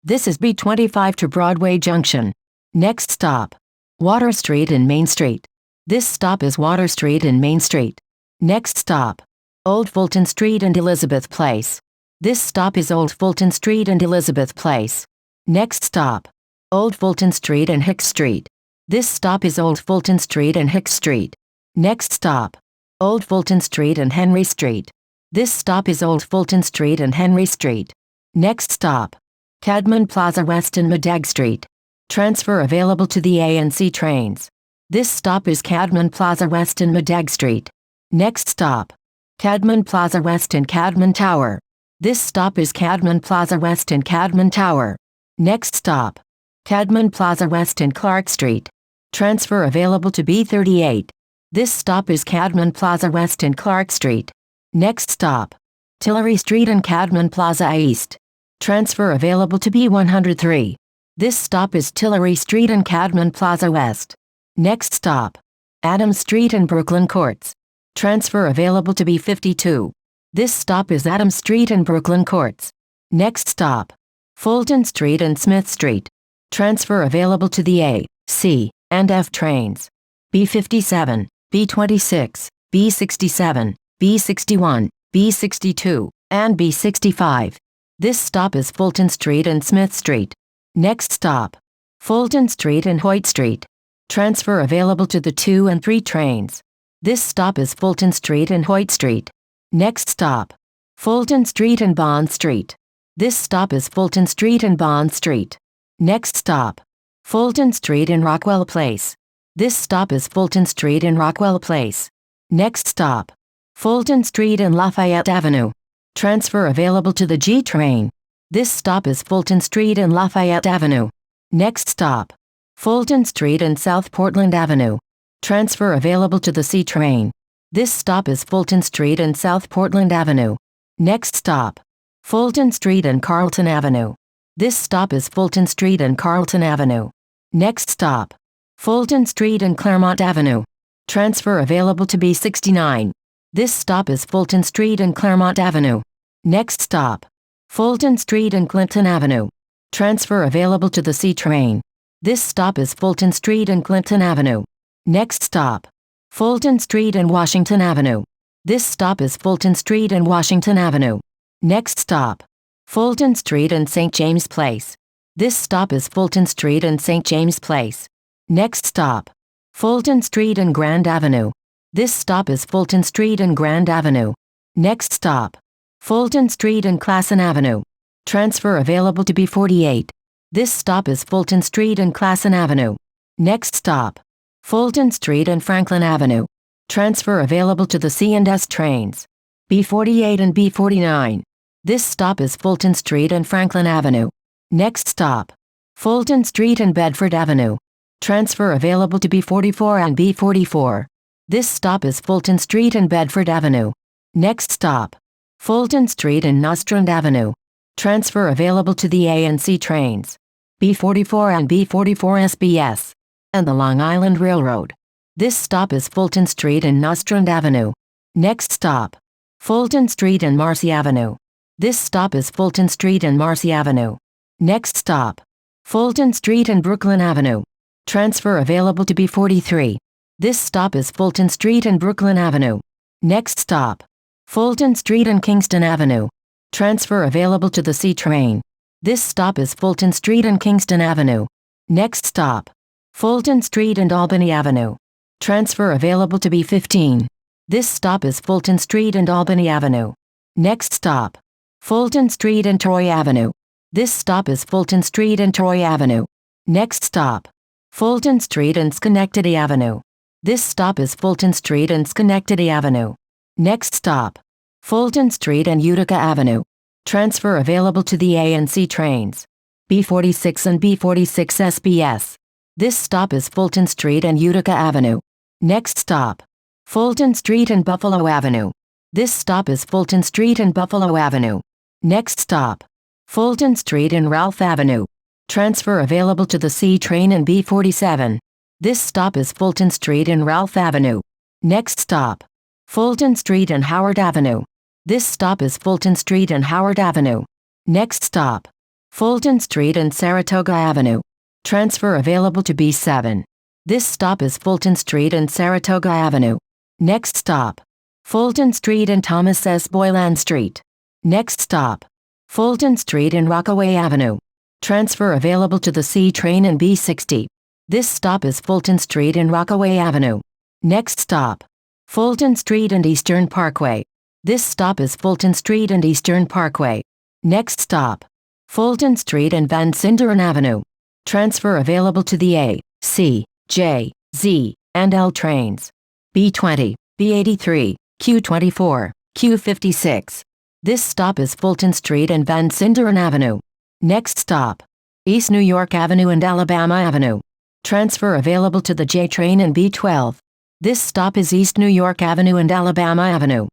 This is B25 to Broadway Junction. Next stop, Water Street and Main Street. This stop is Water Street and Main Street. Next stop, Old Fulton Street and Elizabeth Place. This stop is Old Fulton Street and Elizabeth Place. Next stop, Old Fulton Street and Hicks Street. This stop is Old Fulton Street and Hicks Street. Next stop, Old Fulton Street and Henry Street. This stop is Old Fulton Street and Henry Street. Next stop, Cadman Plaza West and Medag Street. Transfer available to the A and C trains. This stop is Cadman Plaza West and Medag Street. Next stop, Cadman Plaza West and Cadman Tower. This stop is Cadman Plaza West and Cadman Tower. Next stop, Cadman Plaza West and Clark Street. Transfer available to B38. This stop is Cadman Plaza West and Clark Street. Next stop, Tillery Street and Cadman Plaza East. Transfer available to B103. This stop is Tillery Street and Cadman Plaza West. Next stop, Adams Street and Brooklyn Courts. Transfer available to B52. This stop is Adams Street and Brooklyn Courts. Next stop, Fulton Street and Smith Street. Transfer available to the A, C, and F trains. B57, B26, B67, B61, B62, and B65. This stop is Fulton Street and Smith Street. Next stop, Fulton Street and Hoyt Street. Transfer available to the 2 and 3 trains. This stop is Fulton Street and Hoyt Street. Next stop, Fulton Street and Bond Street. This stop is Fulton Street and Bond Street. Next stop, Fulton Street and Rockwell Place. This stop is Fulton Street and Rockwell Place. Next stop, Fulton Street and Lafayette Avenue. Transfer available to the G train. This stop is Fulton Street and Lafayette Avenue. Next stop, Fulton Street and South Portland Avenue. Transfer available to the C train. This stop is Fulton Street and South Portland Avenue. Next stop, Fulton Street and Carlton Avenue. This stop is Fulton Street and Carlton Avenue. Next stop, Fulton Street and Claremont Avenue. Transfer available to B69. This stop is Fulton Street and Claremont Avenue. Next stop, Fulton Street and Clinton Avenue. Transfer available to the C train. This stop is Fulton Street and Clinton Avenue. Next stop, Fulton Street and Washington Avenue. This stop is Fulton Street and Washington Avenue. Next stop, Fulton Street and St. James Place. This stop is Fulton Street and St. James Place. Next stop, Fulton Street and Grand Avenue. This stop is Fulton Street and Grand Avenue. Next stop, Fulton Street and Classen Avenue. Transfer available to B48. This stop is Fulton Street and Classen Avenue. Next stop, Fulton Street and Franklin Avenue. Transfer available to the C and S trains. B48 and B49. This stop is Fulton Street and Franklin Avenue. Next stop, Fulton Street and Bedford Avenue. Transfer available to B44 and B44. This stop is Fulton Street and Bedford Avenue. Next stop, Fulton Street and Nostrand Avenue. Transfer available to the A and C trains. B44 and B44 SBS. And the Long Island Railroad. This stop is Fulton Street and Nostrand Avenue. Next stop, Fulton Street and Marcy Avenue. This stop is Fulton Street and Marcy Avenue. Next stop, Fulton Street and Brooklyn Avenue. Transfer available to B43. This stop is Fulton Street and Brooklyn Avenue. Next stop, Fulton Street and Kingston Avenue. Transfer available to the C train. This stop is Fulton Street and Kingston Avenue. Next stop, Fulton Street and Albany Avenue. Transfer available to B15. This stop is Fulton Street and Albany Avenue. Next stop, Fulton Street and Troy Avenue. This stop is Fulton Street and Troy Avenue. Next stop, Fulton Street and Schenectady Avenue. This stop is Fulton Street and Schenectady Avenue. Next stop, Fulton Street and Utica Avenue. Transfer available to the A and C trains. B46 and B46 SBS. This stop is Fulton Street and Utica Avenue. Next stop, Fulton Street and Buffalo Avenue. This stop is Fulton Street and Buffalo Avenue. Next stop, Fulton Street and Ralph Avenue. Transfer available to the C train and B47. This stop is Fulton Street and Ralph Avenue. Next stop, Fulton Street and Howard Avenue. This stop is Fulton Street and Howard Avenue. Next stop, Fulton Street and Saratoga Avenue. Transfer available to B7. This stop is Fulton Street and Saratoga Avenue. Next stop, Fulton Street and Thomas S. Boylan Street. Next stop, Fulton Street and Rockaway Avenue. Transfer available to the C train and B60. This stop is Fulton Street and Rockaway Avenue. Next stop, Fulton Street and Eastern Parkway. This stop is Fulton Street and Eastern Parkway. Next stop, Fulton Street and Van Sinderen Avenue. Transfer available to the A, C, J, Z, and L trains. B20, B83, Q24, Q56. This stop is Fulton Street and Van Sinderen Avenue. Next stop, East New York Avenue and Alabama Avenue. Transfer available to the J train and B12. This stop is East New York Avenue and Alabama Avenue.